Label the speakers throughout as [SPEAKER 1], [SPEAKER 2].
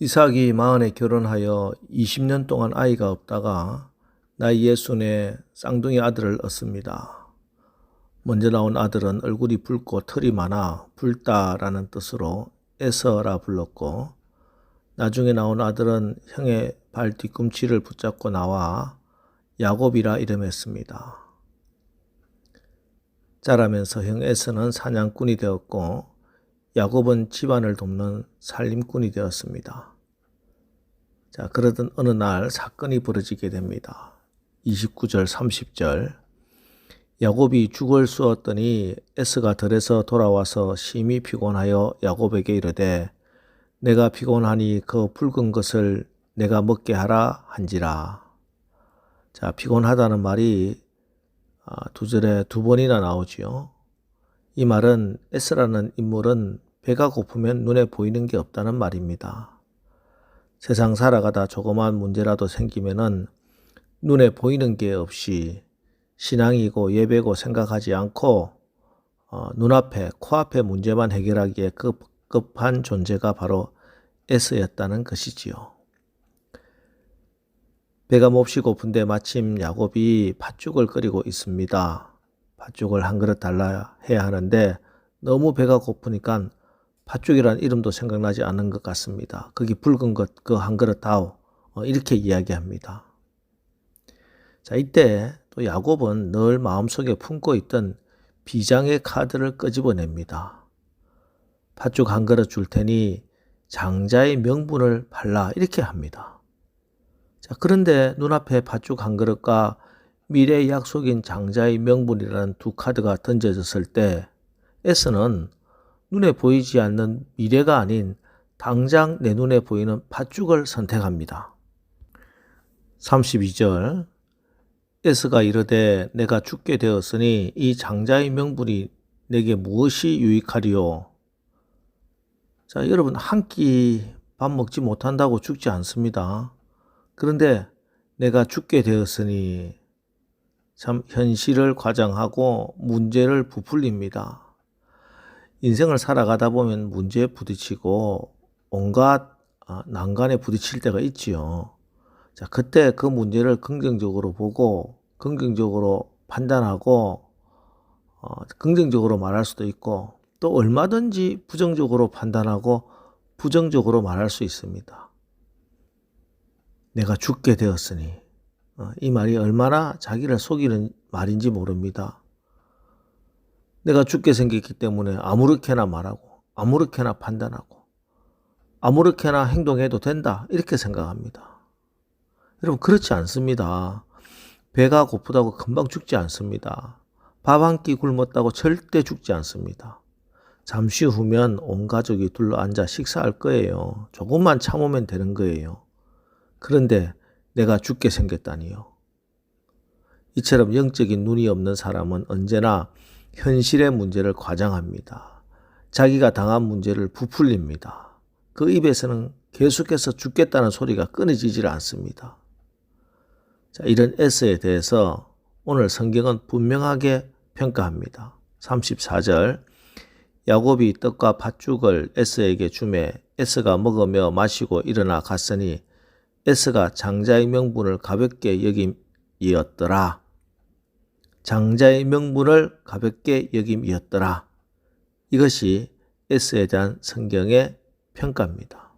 [SPEAKER 1] 이삭이 마흔에 결혼하여 20년 동안 아이가 없다가 나이 60에 쌍둥이 아들을 얻습니다. 먼저 나온 아들은 얼굴이 붉고 털이 많아 붉다라는 뜻으로 에서라 불렀고, 나중에 나온 아들은 형의 발 뒤꿈치를 붙잡고 나와 야곱이라 이름했습니다. 자라면서 형 에서는 사냥꾼이 되었고, 야곱은 집안을 돕는 살림꾼이 되었습니다. 자, 그러던 어느 날 사건이 벌어지게 됩니다. 29절 30절. 야곱이 죽을 쑤었더니 에서가 들에서 돌아와서 심히 피곤하여 야곱에게 이르되 내가 피곤하니 그 붉은 것을 내가 먹게 하라 한지라. 자, 피곤하다는 말이 두 절에 두 번이나 나오지요. 이 말은 에서라는 인물은 배가 고프면 눈에 보이는 게 없다는 말입니다. 세상 살아가다 조그만 문제라도 생기면은 눈에 보이는 게 없이 신앙이고 예배고 생각하지 않고 눈앞에 코앞에 문제만 해결하기에 급급한 존재가 바로 에서였다는 것이지요. 배가 몹시 고픈데 마침 야곱이 팥죽을 끓이고 있습니다. 팥죽을 한 그릇 달라 해야 하는데 너무 배가 고프니까 팥죽이란 이름도 생각나지 않는 것 같습니다. 거기 붉은 것 그 한 그릇 다오, 이렇게 이야기합니다. 자, 이때 또 야곱은 늘 마음속에 품고 있던 비장의 카드를 끄집어냅니다. 팥죽 한 그릇 줄 테니 장자의 명분을 팔라, 이렇게 합니다. 자, 그런데 눈앞에 팥죽 한 그릇과 미래의 약속인 장자의 명분이라는 두 카드가 던져졌을 때 에서는 눈에 보이지 않는 미래가 아닌 당장 내 눈에 보이는 팥죽을 선택합니다. 32절. 에서가 이르되 내가 죽게 되었으니 이 장자의 명분이 내게 무엇이 유익하리요? 자, 여러분, 한 끼 밥 먹지 못한다고 죽지 않습니다. 그런데 내가 죽게 되었으니 참 현실을 과장하고 문제를 부풀립니다. 인생을 살아가다 보면 문제에 부딪히고 온갖 난관에 부딪힐 때가 있지요. 자, 그때 그 문제를 긍정적으로 보고 긍정적으로 판단하고 긍정적으로 말할 수도 있고, 또 얼마든지 부정적으로 판단하고 부정적으로 말할 수 있습니다. 내가 죽게 되었으니 이 말이 얼마나 자기를 속이는 말인지 모릅니다. 내가 죽게 생겼기 때문에 아무렇게나 말하고 아무렇게나 판단하고 아무렇게나 행동해도 된다, 이렇게 생각합니다. 여러분, 그렇지 않습니다. 배가 고프다고 금방 죽지 않습니다. 밥 한 끼 굶었다고 절대 죽지 않습니다. 잠시 후면 온 가족이 둘러앉아 식사할 거예요. 조금만 참으면 되는 거예요. 그런데 내가 죽게 생겼다니요. 이처럼 영적인 눈이 없는 사람은 언제나 현실의 문제를 과장합니다. 자기가 당한 문제를 부풀립니다. 그 입에서는 계속해서 죽겠다는 소리가 끊어지질 않습니다. 자, 이런 에서에 대해서 오늘 성경은 분명하게 평가합니다. 34절. 야곱이 떡과 팥죽을 에서에게 주매 에서가 먹으며 마시고 일어나 갔으니 에서가 장자의 명분을 가볍게 여김이었더라. 장자의 명분을 가볍게 여김이었더라. 이것이 에서에 대한 성경의 평가입니다.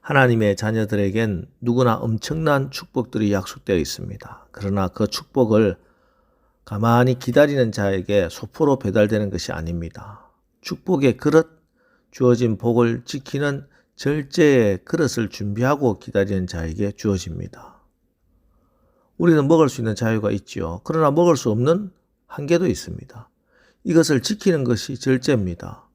[SPEAKER 1] 하나님의 자녀들에겐 누구나 엄청난 축복들이 약속되어 있습니다. 그러나 그 축복을 가만히 기다리는 자에게 소포로 배달되는 것이 아닙니다. 축복의 그릇, 주어진 복을 지키는 절제의 그릇을 준비하고 기다리는 자에게 주어집니다. 우리는 먹을 수 있는 자유가 있지요. 그러나 먹을 수 없는 한계도 있습니다. 이것을 지키는 것이 절제입니다.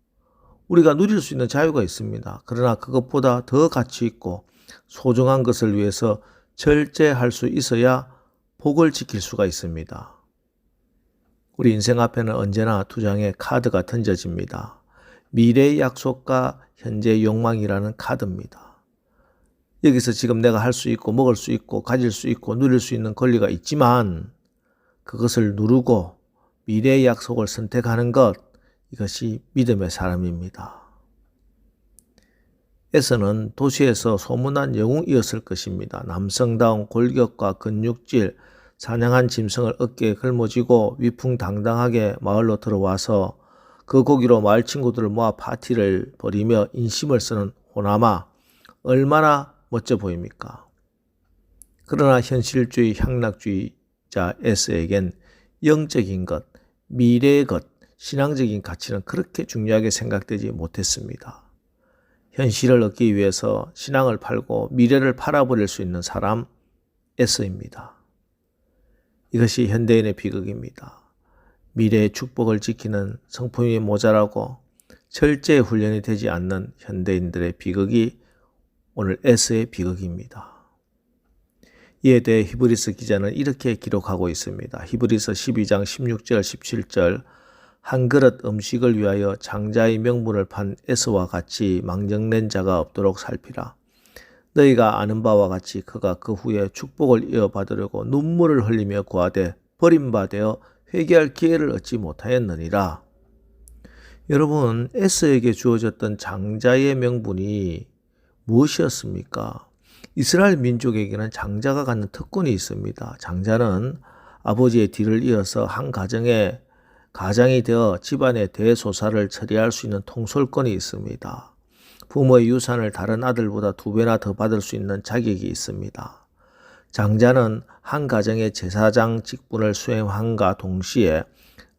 [SPEAKER 1] 우리가 누릴 수 있는 자유가 있습니다. 그러나 그것보다 더 가치 있고 소중한 것을 위해서 절제할 수 있어야 복을 지킬 수가 있습니다. 우리 인생 앞에는 언제나 두 장의 카드가 던져집니다. 미래의 약속과 현재의 욕망이라는 카드입니다. 여기서 지금 내가 할 수 있고 먹을 수 있고 가질 수 있고 누릴 수 있는 권리가 있지만 그것을 누르고 미래의 약속을 선택하는 것, 이것이 믿음의 사람입니다. S는 도시에서 소문난 영웅이었을 것입니다. 남성다운 골격과 근육질, 사냥한 짐승을 어깨에 걸머쥐고 위풍당당하게 마을로 들어와서 그 고기로 마을 친구들을 모아 파티를 벌이며 인심을 쓰는 호남아, 얼마나 멋져 보입니까? 그러나 현실주의 향락주의자 S에겐 영적인 것, 미래의 것, 신앙적인 가치는 그렇게 중요하게 생각되지 못했습니다. 현실을 얻기 위해서 신앙을 팔고 미래를 팔아버릴 수 있는 사람 S입니다. 이것이 현대인의 비극입니다. 미래의 축복을 지키는 성품이 모자라고 철저히 훈련이 되지 않는 현대인들의 비극이 오늘 S의 비극입니다. 이에 대해 히브리서 기자는 이렇게 기록하고 있습니다. 히브리서 12장 16절 17절 한 그릇 음식을 위하여 장자의 명분을 판 에스와 같이 망정낸 자가 없도록 살피라. 너희가 아는 바와 같이 그가 그 후에 축복을 이어받으려고 눈물을 흘리며 구하되 버림받아 회개할 기회를 얻지 못하였느니라. 여러분, 에스에게 주어졌던 장자의 명분이 무엇이었습니까? 이스라엘 민족에게는 장자가 갖는 특권이 있습니다. 장자는 아버지의 뒤를 이어서 한 가장이 되어 집안의 대소사를 처리할 수 있는 통솔권이 있습니다. 부모의 유산을 다른 아들보다 2배나 더 받을 수 있는 자격이 있습니다. 장자는 한 가정의 제사장 직분을 수행함과 동시에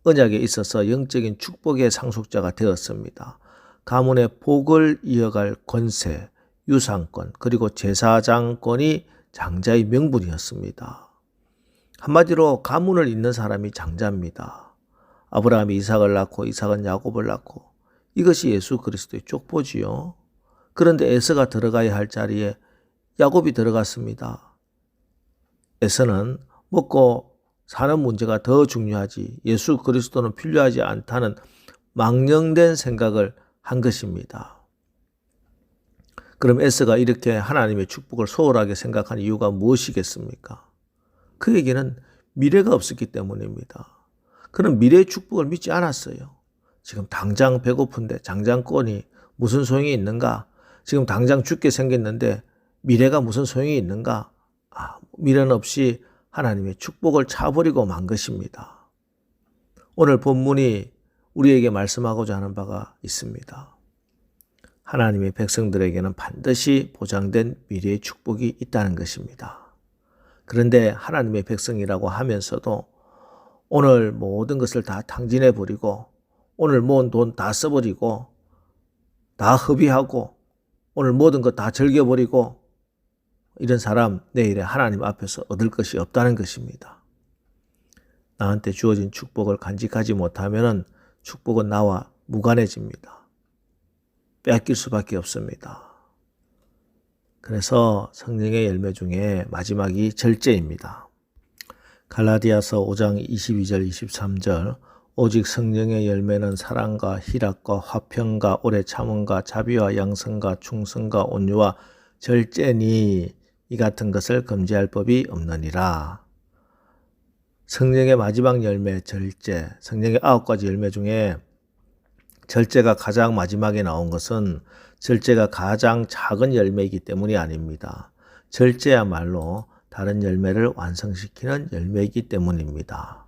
[SPEAKER 1] 언약에 있어서 영적인 축복의 상속자가 되었습니다. 가문의 복을 이어갈 권세, 유산권, 그리고 제사장권이 장자의 명분이었습니다. 한마디로 가문을 잇는 사람이 장자입니다. 아브라함이 이삭을 낳고 이삭은 야곱을 낳고 이것이 예수 그리스도의 족보지요. 그런데 에서가 들어가야 할 자리에 야곱이 들어갔습니다. 에서는 먹고 사는 문제가 더 중요하지 예수 그리스도는 필요하지 않다는 망령된 생각을 한 것입니다. 그럼 에서가 이렇게 하나님의 축복을 소홀하게 생각한 이유가 무엇이겠습니까? 그에게는 미래가 없었기 때문입니다. 그는 미래의 축복을 믿지 않았어요. 지금 당장 배고픈데 장장권이 무슨 소용이 있는가? 지금 당장 죽게 생겼는데 미래가 무슨 소용이 있는가? 미련 없이 하나님의 축복을 차버리고 만 것입니다. 오늘 본문이 우리에게 말씀하고자 하는 바가 있습니다. 하나님의 백성들에게는 반드시 보장된 미래의 축복이 있다는 것입니다. 그런데 하나님의 백성이라고 하면서도 오늘 모든 것을 다 탕진해버리고 오늘 모은 돈 다 써버리고 다 허비하고 오늘 모든 것 다 즐겨버리고 이런 사람 내일에 하나님 앞에서 얻을 것이 없다는 것입니다. 나한테 주어진 축복을 간직하지 못하면 축복은 나와 무관해집니다. 뺏길 수밖에 없습니다. 그래서 성령의 열매 중에 마지막이 절제입니다. 갈라디아서 5장 22절 23절 오직 성령의 열매는 사랑과 희락과 화평과 오래 참음과 자비와 양성과 충성과 온유와 절제니 이 같은 것을 금지할 법이 없느니라. 성령의 마지막 열매 절제, 성령의 9가지 열매 중에 절제가 가장 마지막에 나온 것은 절제가 가장 작은 열매이기 때문이 아닙니다. 절제야말로 다른 열매를 완성시키는 열매이기 때문입니다.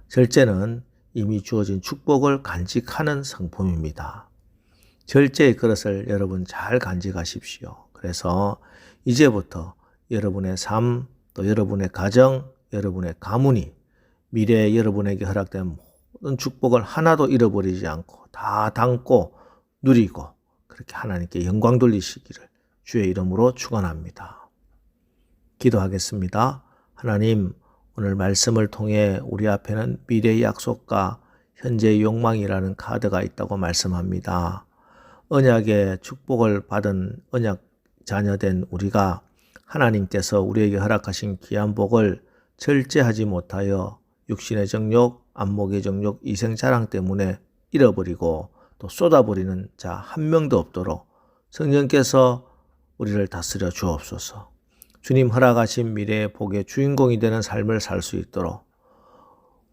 [SPEAKER 1] 절제는 이미 주어진 축복을 간직하는 성품입니다. 절제의 그릇을 여러분 잘 간직하십시오. 그래서 이제부터 여러분의 삶, 또 여러분의 가정, 여러분의 가문이 미래에 여러분에게 허락된 모든 축복을 하나도 잃어버리지 않고 다 담고 누리고 그렇게 하나님께 영광 돌리시기를 주의 이름으로 축원합니다. 기도하겠습니다. 하나님, 오늘 말씀을 통해 우리 앞에는 미래의 약속과 현재의 욕망이라는 카드가 있다고 말씀합니다. 언약의 축복을 받은 언약 자녀된 우리가 하나님께서 우리에게 허락하신 귀한 복을 절제하지 못하여 육신의 정욕, 안목의 정욕, 이생 자랑 때문에 잃어버리고 또 쏟아버리는 자 한 명도 없도록 성령께서 우리를 다스려 주옵소서. 주님 허락하신 미래의 복의 주인공이 되는 삶을 살 수 있도록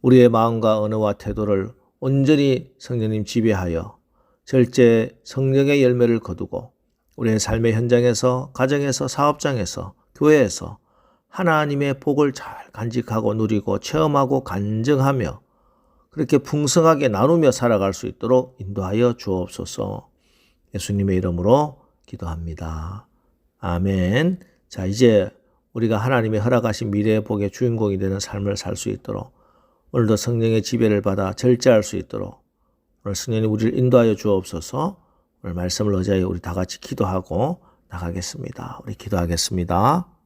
[SPEAKER 1] 우리의 마음과 언어와 태도를 온전히 성령님 지배하여 절제 성령의 열매를 거두고 우리의 삶의 현장에서, 가정에서, 사업장에서, 교회에서 하나님의 복을 잘 간직하고 누리고 체험하고 간증하며 그렇게 풍성하게 나누며 살아갈 수 있도록 인도하여 주옵소서. 예수님의 이름으로 기도합니다. 아멘. 자, 이제 우리가 하나님의 허락하신 미래의 복의 주인공이 되는 삶을 살 수 있도록 오늘도 성령의 지배를 받아 절제할 수 있도록 오늘 성령님 우리를 인도하여 주옵소서. 오늘 말씀을 의지하여 우리 다 같이 기도하고 나가겠습니다. 우리 기도하겠습니다.